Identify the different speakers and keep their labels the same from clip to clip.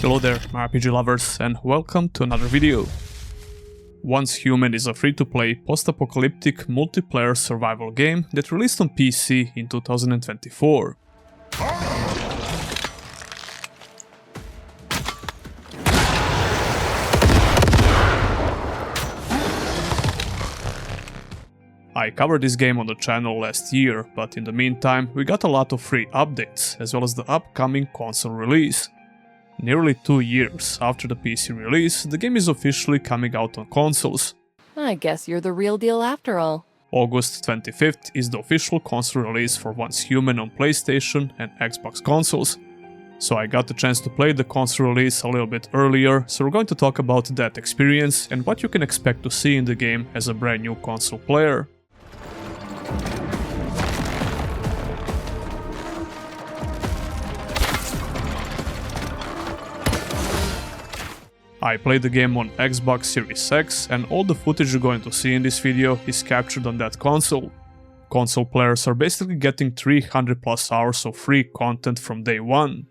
Speaker 1: Hello there, my RPG lovers, and welcome to another video. Once Human is a free-to-play post-apocalyptic multiplayer survival game that released on PC in 2024. I covered this game on the channel last year, but in the meantime we got a lot of free updates, as well as the upcoming console release. Nearly 2 years after the PC release, the game is officially coming out on consoles.
Speaker 2: I guess you're the real deal after all.
Speaker 1: August 25th is the official console release for Once Human on PlayStation and Xbox consoles. So I got the chance to play the console release a little bit earlier, so we're going to talk about that experience and what you can expect to see in the game as a brand new console player. I played the game on Xbox Series X, and all the footage you're going to see in this video is captured on that console. Console players are basically getting 300 plus hours of free content from day one.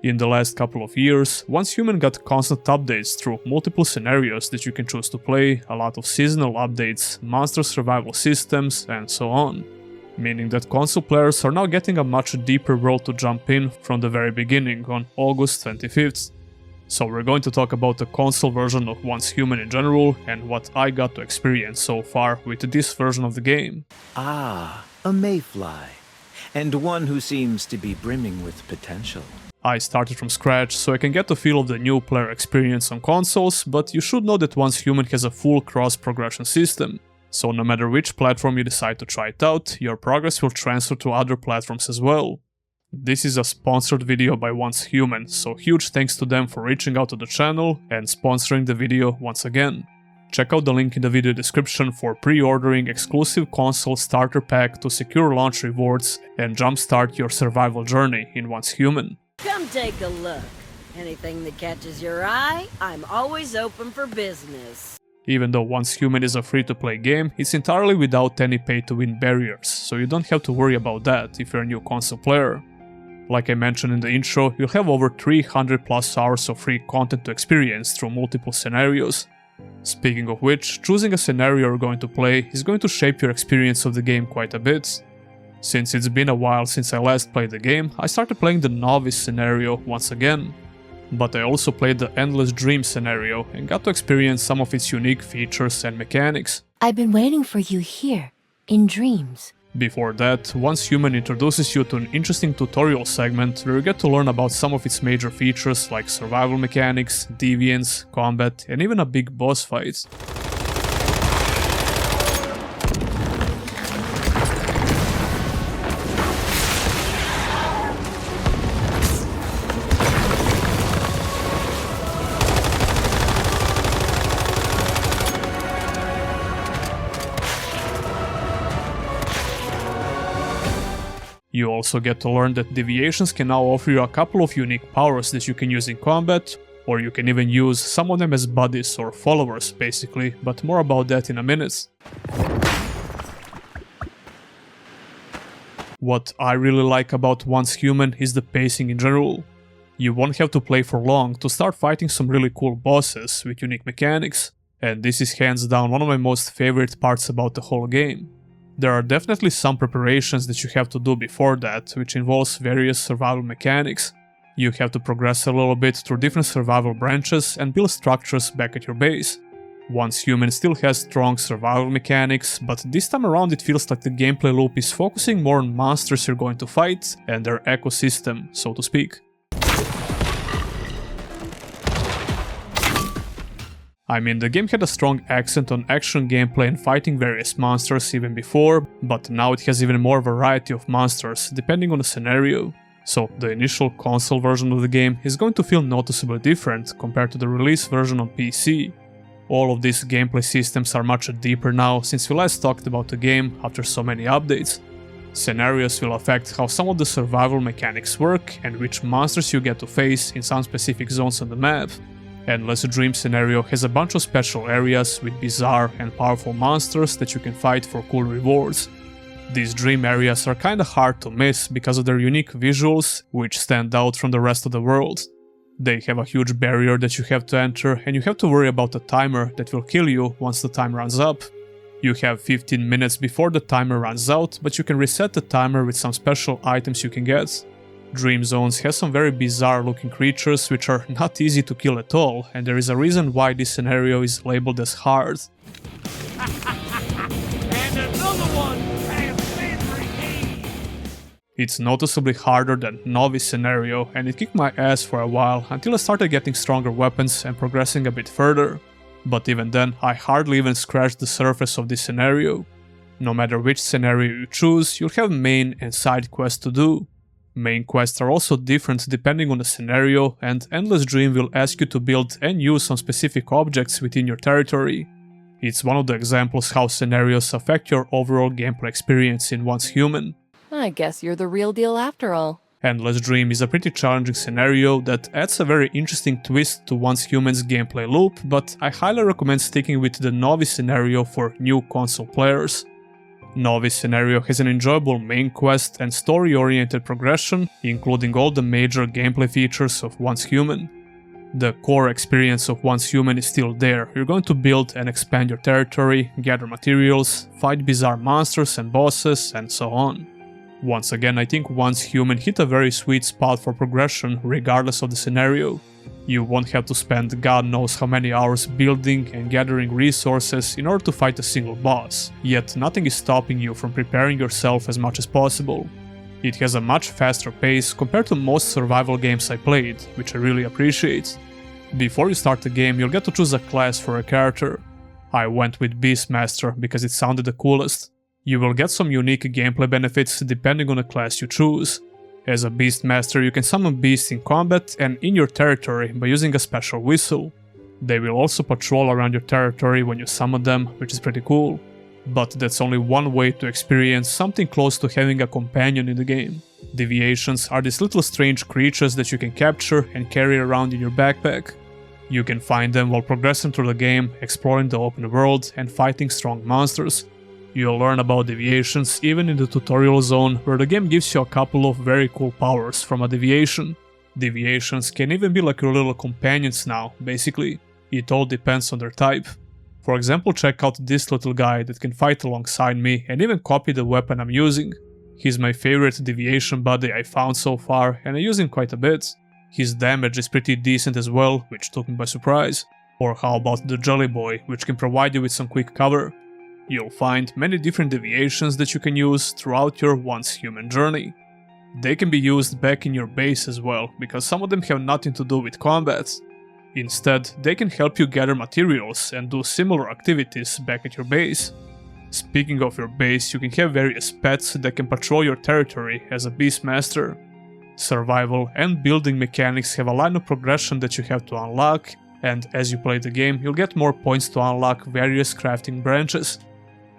Speaker 1: In the last couple of years, Once Human got constant updates through multiple scenarios that you can choose to play, a lot of seasonal updates, monster survival systems, and so on. Meaning that console players are now getting a much deeper world to jump in from the very beginning on August 25th. So we're going to talk about the console version of Once Human in general and what I got to experience so far with this version of the game.
Speaker 3: Ah, a mayfly, and one who seems to be brimming with potential.
Speaker 1: I started from scratch so I can get a feel of the new player experience on consoles, but you should know that Once Human has a full cross-progression system. So no matter which platform you decide to try it out, your progress will transfer to other platforms as well. This is a sponsored video by Once Human, so huge thanks to them for reaching out to the channel and sponsoring the video once again. Check out the link in the video description for pre-ordering exclusive console starter pack to secure launch rewards and jumpstart your survival journey in Once Human.
Speaker 4: Come take a look. Anything that catches your eye, I'm always open for business.
Speaker 1: Even though Once Human is a free-to-play game, it's entirely without any pay-to-win barriers, so you don't have to worry about that if you're a new console player. Like I mentioned in the intro, you'll have over 300 plus hours of free content to experience through multiple scenarios. Speaking of which, choosing a scenario you're going to play is going to shape your experience of the game quite a bit. Since it's been a while since I last played the game, I started playing the Novice scenario once again. But I also played the Endless Dream scenario and got to experience some of its unique features and mechanics.
Speaker 5: I've been waiting for you here, in dreams.
Speaker 1: Before that, Once Human introduces you to an interesting tutorial segment where you get to learn about some of its major features like survival mechanics, deviants, combat, and even a big boss fight. You also get to learn that deviations can now offer you a couple of unique powers that you can use in combat, or you can even use some of them as buddies or followers basically, but more about that in a minute. What I really like about Once Human is the pacing in general. You won't have to play for long to start fighting some really cool bosses with unique mechanics, and this is hands down one of my most favorite parts about the whole game. There are definitely some preparations that you have to do before that, which involves various survival mechanics. You have to progress a little bit through different survival branches and build structures back at your base. Once Human still has strong survival mechanics, but this time around it feels like the gameplay loop is focusing more on monsters you're going to fight and their ecosystem, so to speak. I mean, the game had a strong accent on action gameplay and fighting various monsters even before, but now it has even more variety of monsters, depending on the scenario. So the initial console version of the game is going to feel noticeably different compared to the release version on PC. All of these gameplay systems are much deeper now since we last talked about the game after so many updates. Scenarios will affect how some of the survival mechanics work and which monsters you get to face in some specific zones on the map. Endless Dream scenario has a bunch of special areas with bizarre and powerful monsters that you can fight for cool rewards. These dream areas are kinda hard to miss because of their unique visuals, which stand out from the rest of the world. They have a huge barrier that you have to enter, and you have to worry about a timer that will kill you once the time runs up. You have 15 minutes before the timer runs out, but you can reset the timer with some special items you can get. Dream Zones has some very bizarre looking creatures which are not easy to kill at all, and there is a reason why this scenario is labeled as hard.
Speaker 6: And another one has been redeemed.
Speaker 1: It's noticeably harder than Novice scenario, and it kicked my ass for a while until I started getting stronger weapons and progressing a bit further. But even then, I hardly even scratched the surface of this scenario. No matter which scenario you choose, you'll have main and side quests to do. Main quests are also different depending on the scenario, and Endless Dream will ask you to build and use some specific objects within your territory. It's one of the examples how scenarios affect your overall gameplay experience in Once Human.
Speaker 2: I guess you're the real deal after all.
Speaker 1: Endless Dream is a pretty challenging scenario that adds a very interesting twist to Once Human's gameplay loop, but I highly recommend sticking with the Novice scenario for new console players. Novice scenario has an enjoyable main quest and story-oriented progression, including all the major gameplay features of Once Human. The core experience of Once Human is still there. You're going to build and expand your territory, gather materials, fight bizarre monsters and bosses, and so on. Once again, I think Once Human hit a very sweet spot for progression regardless of the scenario. You won't have to spend God knows how many hours building and gathering resources in order to fight a single boss, yet nothing is stopping you from preparing yourself as much as possible. It has a much faster pace compared to most survival games I played, which I really appreciate. Before you start the game, you'll get to choose a class for a character. I went with Beastmaster because it sounded the coolest. You will get some unique gameplay benefits depending on the class you choose. As a Beastmaster, you can summon beasts in combat and in your territory by using a special whistle. They will also patrol around your territory when you summon them, which is pretty cool. But that's only one way to experience something close to having a companion in the game. Deviations are these little strange creatures that you can capture and carry around in your backpack. You can find them while progressing through the game, exploring the open world and fighting strong monsters. You'll learn about deviations even in the tutorial zone, where the game gives you a couple of very cool powers from a deviation. Deviations can even be like your little companions now, basically. It all depends on their type. For example, check out this little guy that can fight alongside me and even copy the weapon I'm using. He's my favorite deviation buddy I found so far, and I use him quite a bit. His damage is pretty decent as well, which took me by surprise. Or how about the Jelly Boy, which can provide you with some quick cover. You'll find many different deviations that you can use throughout your Once Human journey. They can be used back in your base as well, because some of them have nothing to do with combat. Instead, they can help you gather materials and do similar activities back at your base. Speaking of your base, you can have various pets that can patrol your territory as a Beastmaster. Survival and building mechanics have a line of progression that you have to unlock, and as you play the game, you'll get more points to unlock various crafting branches.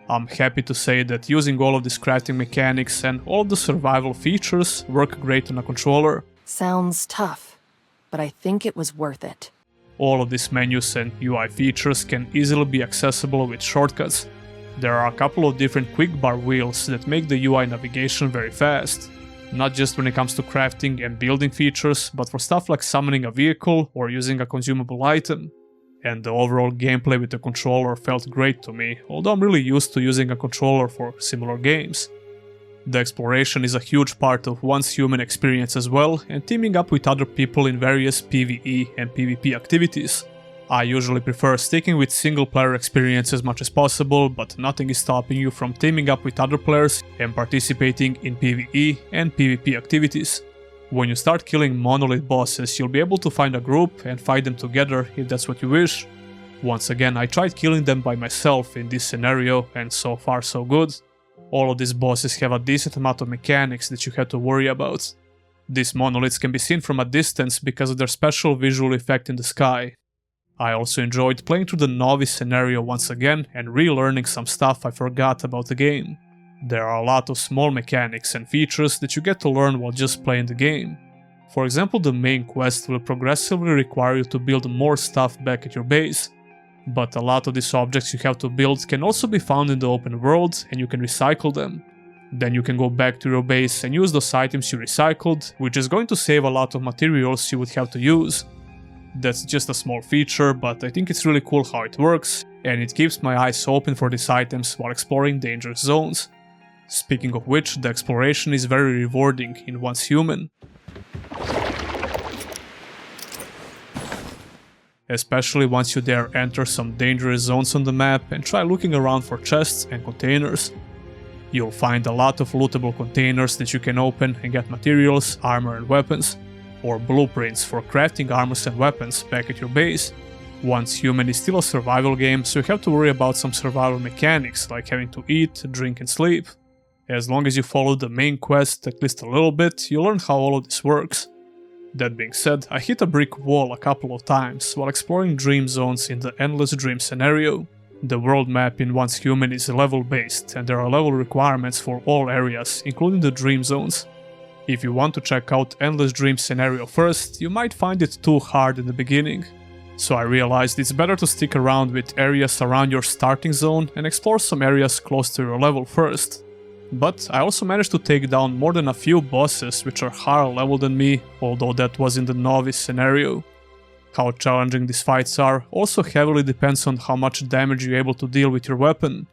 Speaker 1: I'm happy to say that using all of these crafting mechanics and all of the survival features work great on a controller.
Speaker 2: Sounds tough, but I think it was worth it.
Speaker 1: All of these menus and UI features can easily be accessible with shortcuts. There are a couple of different quick bar wheels that make the UI navigation very fast. Not just when it comes to crafting and building features, but for stuff like summoning a vehicle or using a consumable item. And the overall gameplay with the controller felt great to me, although I'm really used to using a controller for similar games. The exploration is a huge part of Once Human experience as well, and teaming up with other people in various PvE and PvP activities. I usually prefer sticking with single player experience as much as possible, but nothing is stopping you from teaming up with other players and participating in PvE and PvP activities. When you start killing monolith bosses, you'll be able to find a group and fight them together if that's what you wish. Once again, I tried killing them by myself in this scenario, and so far so good. All of these bosses have a decent amount of mechanics that you have to worry about. These monoliths can be seen from a distance because of their special visual effect in the sky. I also enjoyed playing through the Novice scenario once again and relearning some stuff I forgot about the game. There are a lot of small mechanics and features that you get to learn while just playing the game. For example, the main quest will progressively require you to build more stuff back at your base. But a lot of these objects you have to build can also be found in the open world and you can recycle them. Then you can go back to your base and use those items you recycled, which is going to save a lot of materials you would have to use. That's just a small feature, but I think it's really cool how it works, and it keeps my eyes open for these items while exploring dangerous zones. Speaking of which, the exploration is very rewarding in Once Human. Especially once you dare enter some dangerous zones on the map and try looking around for chests and containers. You'll find a lot of lootable containers that you can open and get materials, armor and weapons, or blueprints for crafting armors and weapons back at your base. Once Human is still a survival game, so you have to worry about some survival mechanics like having to eat, drink and sleep. As long as you follow the main quest at least a little bit, you'll learn how all of this works. That being said, I hit a brick wall a couple of times while exploring dream zones in the Endless Dream scenario. The world map in Once Human is level based, and there are level requirements for all areas, including the dream zones. If you want to check out Endless Dream scenario first, you might find it too hard in the beginning. So I realized it's better to stick around with areas around your starting zone and explore some areas close to your level first. But I also managed to take down more than a few bosses which are higher level than me, although that was in the novice scenario. How challenging these fights are also heavily depends on how much damage you're able to deal with your weapon.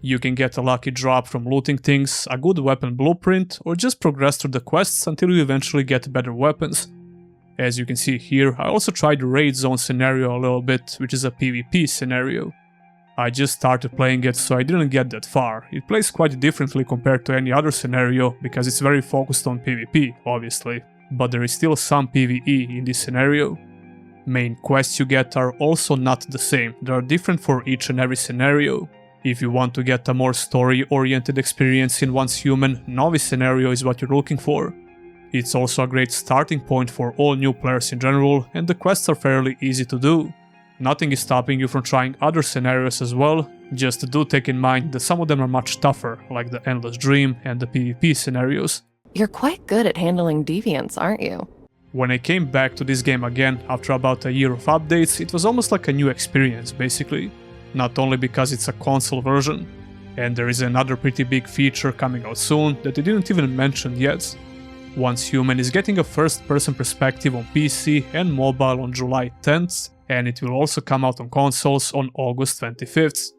Speaker 1: You can get a lucky drop from looting things, a good weapon blueprint, or just progress through the quests until you eventually get better weapons. As you can see here, I also tried the Raid Zone scenario a little bit, which is a PvP scenario. I just started playing it, so I didn't get that far. It plays quite differently compared to any other scenario, because it's very focused on PvP, obviously, but there is still some PvE in this scenario. Main quests you get are also not the same, they are different for each and every scenario. If you want to get a more story-oriented experience in Once Human, Novice scenario is what you're looking for. It's also a great starting point for all new players in general, and the quests are fairly easy to do. Nothing is stopping you from trying other scenarios as well, just do take in mind that some of them are much tougher, like the Endless Dream and the PvP scenarios.
Speaker 2: You're quite good at handling deviants, aren't you?
Speaker 1: When I came back to this game again after about a year of updates, it was almost like a new experience basically. Not only because it's a console version, and there is another pretty big feature coming out soon that they didn't even mention yet. Once Human is getting a first-person perspective on PC and mobile on July 10th, and it will also come out on consoles on August 25th.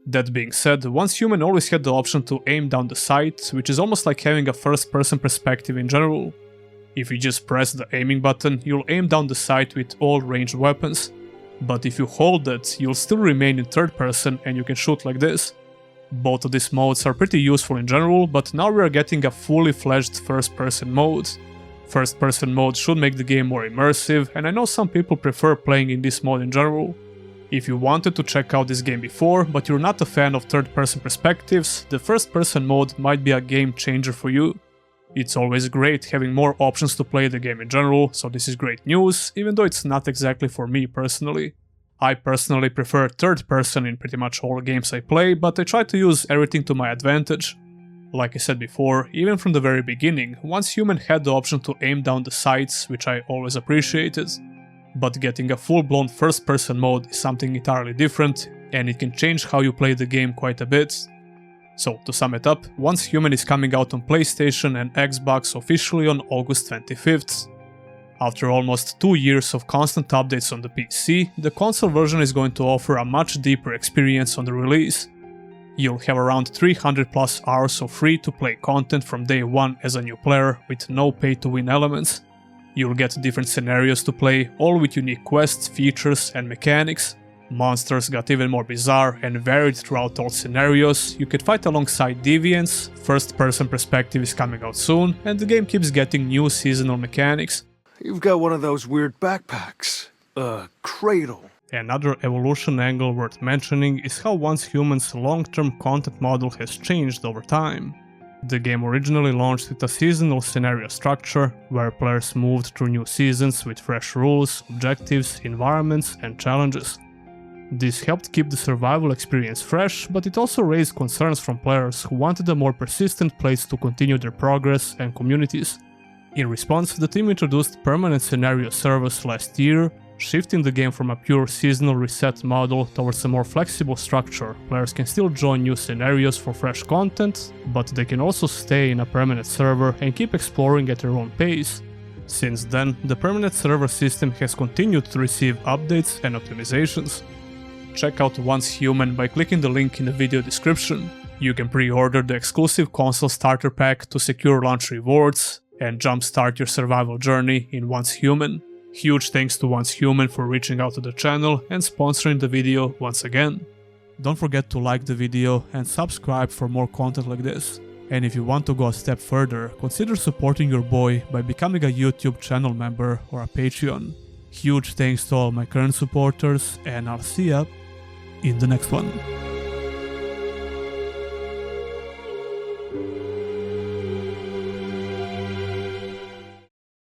Speaker 1: That being said, Once Human always had the option to aim down the sight, which is almost like having a first-person perspective in general. If you just press the aiming button, you'll aim down the sight with all ranged weapons. But if you hold it, you'll still remain in third person and you can shoot like this. Both of these modes are pretty useful in general, but now we are getting a fully fledged first person mode. First person mode should make the game more immersive, and I know some people prefer playing in this mode in general. If you wanted to check out this game before, but you're not a fan of third person perspectives, the first person mode might be a game changer for you. It's always great having more options to play the game in general, so this is great news, even though it's not exactly for me personally. I personally prefer third person in pretty much all games I play, but I try to use everything to my advantage. Like I said before, even from the very beginning, Once Human had the option to aim down the sights, which I always appreciated. But getting a full-blown first-person mode is something entirely different, and it can change how you play the game quite a bit. So, to sum it up, Once Human is coming out on PlayStation and Xbox officially on August 25th. After almost 2 years of constant updates on the PC, the console version is going to offer a much deeper experience on the release. You'll have around 300 plus hours of free-to-play content from day one as a new player, with no pay-to-win elements. You'll get different scenarios to play, all with unique quests, features and mechanics. Monsters got even more bizarre and varied throughout all scenarios, you could fight alongside deviants, first-person perspective is coming out soon, and the game keeps getting new seasonal mechanics.
Speaker 6: You've got one of those weird backpacks. Cradle.
Speaker 1: Another evolution angle worth mentioning is how Once Human's long-term content model has changed over time. The game originally launched with a seasonal scenario structure, where players moved through new seasons with fresh rules, objectives, environments and challenges. This helped keep the survival experience fresh, but it also raised concerns from players who wanted a more persistent place to continue their progress and communities. In response, the team introduced permanent scenario servers last year, Shifting the game from a pure seasonal reset model towards a more flexible structure, players can still join new scenarios for fresh content, but they can also stay in a permanent server and keep exploring at their own pace. Since then, the permanent server system has continued to receive updates and optimizations. Check out Once Human by clicking the link in the video description. You can pre-order the exclusive console starter pack to secure launch rewards and jumpstart your survival journey in Once Human. Huge thanks to Once Human for reaching out to the channel and sponsoring the video once again. Don't forget to like the video and subscribe for more content like this. And if you want to go a step further, consider supporting your boy by becoming a YouTube channel member or a Patreon. Huge thanks to all my current supporters, and I'll see ya in the next one.